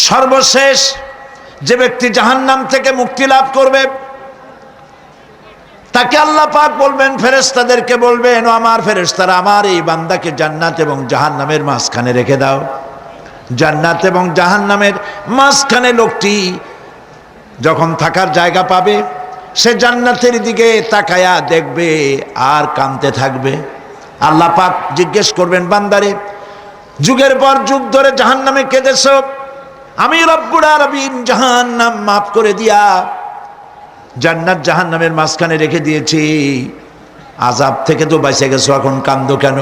সর্বশেষ যে ব্যক্তি জাহান্নাম থেকে মুক্তি লাভ করবে তাকে আল্লাহ পাক বলবেন, ফেরেশতাদেরকে বলবেন, ও আমার ফেরেশতারা, আমার এই বান্দাকে জান্নাত এবং জাহান্নামের মাঝখানে রেখে দাও। জান্নাত এবং জাহান্নামের মাঝখানে লোকটি যখন থাকার জায়গা পাবে, সে জান্নাতের দিকে তাকায়া দেখবে আর কাঁদতে থাকবে। আল্লাহ পাক জিজ্ঞেস করবেন, বান্দারে, যুগের পর যুগ ধরে জাহান্নামে কেঁদেছ, আমি রব্বুল আলামিন জাহান্নাম মাফ করে দিয়া জান্নাত জাহান্নামের মাঝখানে রেখে দিয়েছি, আযাব থেকে তো বেঁচে গেছো, এখন কান্দো কেন?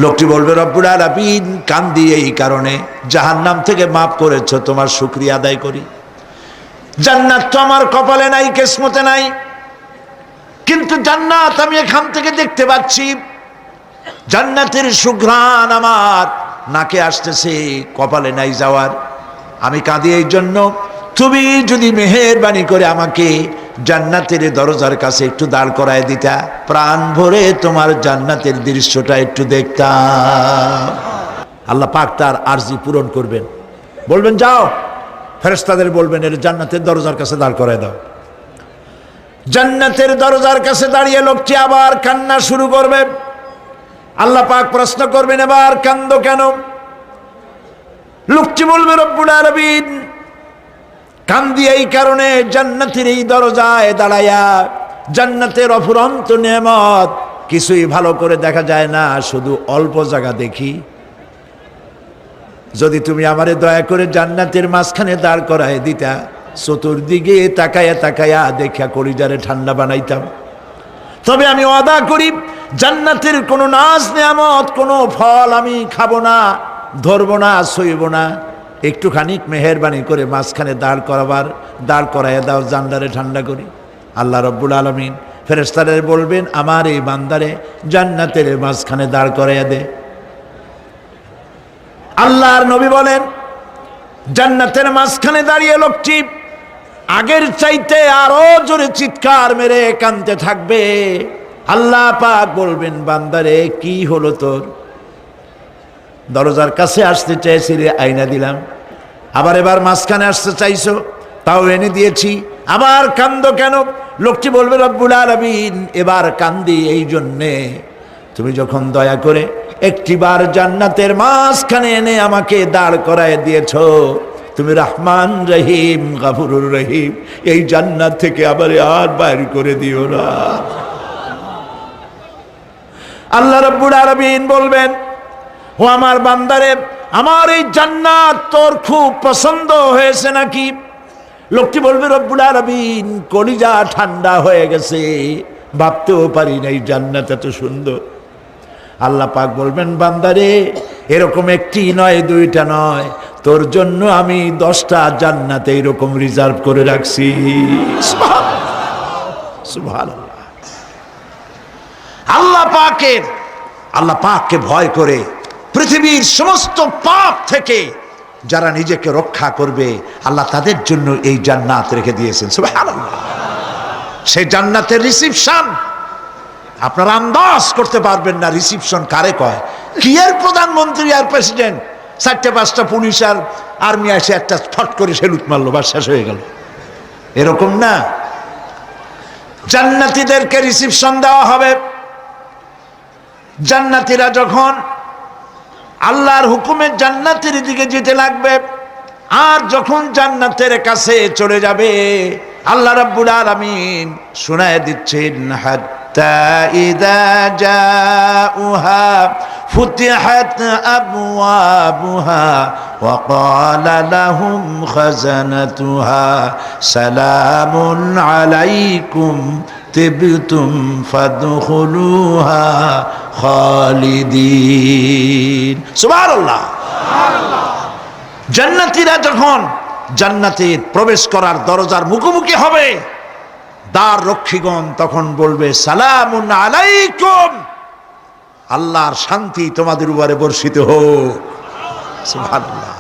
লোকটি বলবে, রব্বুল আলামিন কান্দি এই কারণে, জাহান্নাম থেকে মাফ করেছো, তোমার শুকরিয়া আদায় করি। জান্নাত তো আমার কপালে নাই, কিসমতে নাই, কিন্তু জান্নাত আমি এখান থেকে দেখতে পাচ্ছি, জান্নাতের সুঘ্রাণ আমার নাকে আসতেছে, কপালে নাই যাওয়ার। আমি কাঁদি এই জন্য, তুমি যদি মেহেরবানি করে আমাকে জান্নাতের দরজার কাছে একটু দাঁড় করায় দিতা, প্রাণ ভরে তোমার জান্নাতের দৃশ্যটা একটু দেখতাম। আল্লাহ পাক তার আরজি পূরণ করবেন, বলবেন যাও, ফেরেশতাদের বলবেন এর জান্নাতের দরজার কাছে দাঁড় করায় দাও। জান্নাতের দরজার কাছে দাঁড়িয়ে লোকটি আবার কান্না শুরু করবে। আল্লাহ পাক প্রশ্ন করবেন, এবার কান্দো কেন? লোকটি বলবে, রব্বুল আলামিন কান্দি এই কারণে, জান্নাতের এই দরজায় দাঁড়ায়া জান্নাতের অফুরন্ত নেয়ামত কিছুই ভালো করে দেখা যায় না, শুধু অল্প জায়গা দেখি। যদি তুমি আমারে দয়া করে জান্নাতের মাঝখানে দাঁড় করায় দিতা, চতুর্দিকে তাকায়া তাকায়া দেখা কলিজারে ঠান্ডা বানাইতাম। তবে আমি ওয়াদা করি, জান্নাতের কোনো নাজ নেয়ামত, কোনো ফল আমি খাবো না, ধরবো না, সইব না। একটুখানি মেহেরবানি করে মাঝখানে দাঁড় করাইয়া দাও, জান্নারে ঠান্ডা করি। আল্লাহ রব্বুল আলামিন ফেরেশতাদের বলবেন, আমার এই বান্দারে জান্নাতের মাঝখানে দাঁড় করাইয়া দে। আল্লাহর নবী বলেন, জান্নাতের মাঝখানে দাঁড়িয়ে লোকটি আগের চাইতে আরো জোরে চিৎকার মেরে কাঁদতে থাকবে। আল্লাহ পাক বলবেন, বান্দারে কি হলো তোর? দরজার কাছে আসতে চাইছিলে, আইনা দিলাম। আবার এবার মাঝখানে আসতে চাইছো, তাও এনে দিয়েছি, আবার কান্দো কেন? লোকটি বলবে, রব্বুল আলামিন এবার কান্দি এই জন্যে, তুমি যখন দয়া করে একটিবার জান্নাতের মাঝখানে এনে আমাকে দাঁড় করায় দিয়েছো, তুমি রহমান রহিম গফুরুর রহিম, এই জান্নাত থেকে আবার আর বাইর করে দিও না। আল্লাহ রাব্বুল আলামিন বলবেন, ও আমার বান্দারে, আমার এই জান্নাত তোর খুব পছন্দ হয়েছে নাকি? লোকটি বলবে, রব্বুল আলামিন কলিজা ঠান্ডা হয়ে গেছে, ভাবতেও পারি না এই জান্নাত এত সুন্দর। আল্লাহ পাক বলবেন, বান্দারে এরকম একটি নয়, দুইটা নয়, তোর জন্য আমি 10টা জান্নাত এইরকম রিজার্ভ করে রাখছি। সুবহানাল্লাহ। আল্লাহ পাককে ভয় করে পৃথিবীর সমস্ত পাপ থেকে যারা নিজেকে রক্ষা করবে, আল্লাহ তাদের জন্য এই জান্নাত রেখে দিয়েছেন। সুবহানাল্লাহ। সেই জান্নাতের রিসিপশন আপনারা আন্দাজ করতে পারবেন না, রিসিপশন কারে কয়। কি এর প্রধানমন্ত্রী আর প্রেসিডেন্ট, 4-5টা পুলিশ আর আর্মি এসে একটা ফট করে সেলুট মারলো, বা শেষ হয়ে গেল, এরকম না। জান্নাতীদেরকে রিসিপশন দেওয়া হবে। জান্নাতীরা যখন আল্লাহর হুকুমে জান্নাতের দিকে যেতে লাগবে, আর যখন জান্নাতের কাছে চলে যাবে, আল্লাহ রাব্বুল আলামিন শোনায় দিচ্ছেন, হাত্তা ইযা জাউহা ফুতিহাত আবওয়াবুহা ওয়া ক্বালা লাহুম খাজানাতুহা সালামুন আলাইকুম তিবতুম ফাদখুলুহা খালিদিন। সুবহানাল্লাহ। জান্নাতীরা যখন জান্নাতে প্রবেশ করার দরজার মুখোমুখি হবে, দ্বার রক্ষীগণ তখন বলবে, সালামুন আলাইকুম, আল্লাহর শান্তি তোমাদের উপরে বর্ষিত হোক। সুবহানাল্লাহ।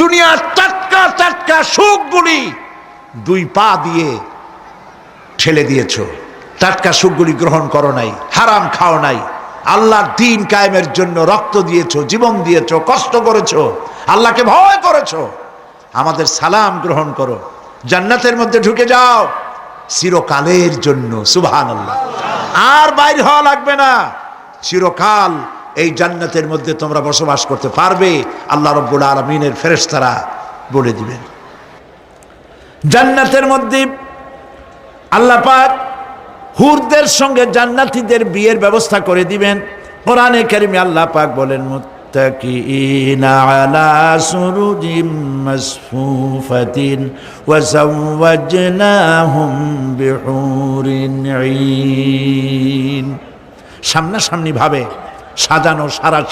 দুনিয়ার টাটকা টাটকা সুখগুলি 2 পা দিয়ে ঠেলে দিয়েছো, টাটকা সুখগুলি গ্রহণ করো নাই, হারাম খাও নাই, আল্লাহর দ্বীন কায়েমের জন্য রক্ত দিয়েছো, জীবন দিয়েছো, কষ্ট করেছো, আল্লাহকে ভয় করেছো, আমাদের সালাম গ্রহণ করো, জান্নাতের মধ্যে ঢুকে যাও চিরকালের জন্য। সুবহানাল্লাহ। আর বাইর হওয়া লাগবে না, চিরকাল এই জান্নাতের মধ্যে তোমরা বসবাস করতে পারবে। আল্লাহ রাব্বুল আলামিনের ফেরেশতারা বলে দিবেন। জান্নাতের মধ্যে আল্লাহ পাক হুরদের সঙ্গে জান্নাতীদের বিয়ের ব্যবস্থা করে দিবেন। কোরআনে কারিমে আল্লাহ পাক বলেন, মুত্তাকিইনা আলা সুরুজিম মাসফুফাতিন ওয়া যাওয়াজনাহুম বিহুরিন ঈন। সামনাসামনি ভাবে সাজানো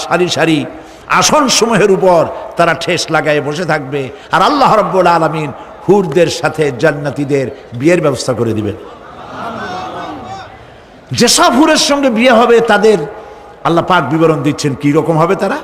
সারি সারি আসন সমূহের উপর তারা ঠেস লাগায় বসে থাকবে, আর আল্লাহ রাব্বুল আলামিন হুরদের সাথে জান্নাতীদের বিয়ের ব্যবস্থা করে দিবেন। যেসব হুরের সঙ্গে বিয়ে হবে তাদের আল্লাহ পাক বিবরণ দিচ্ছেন কি রকম হবে তারা।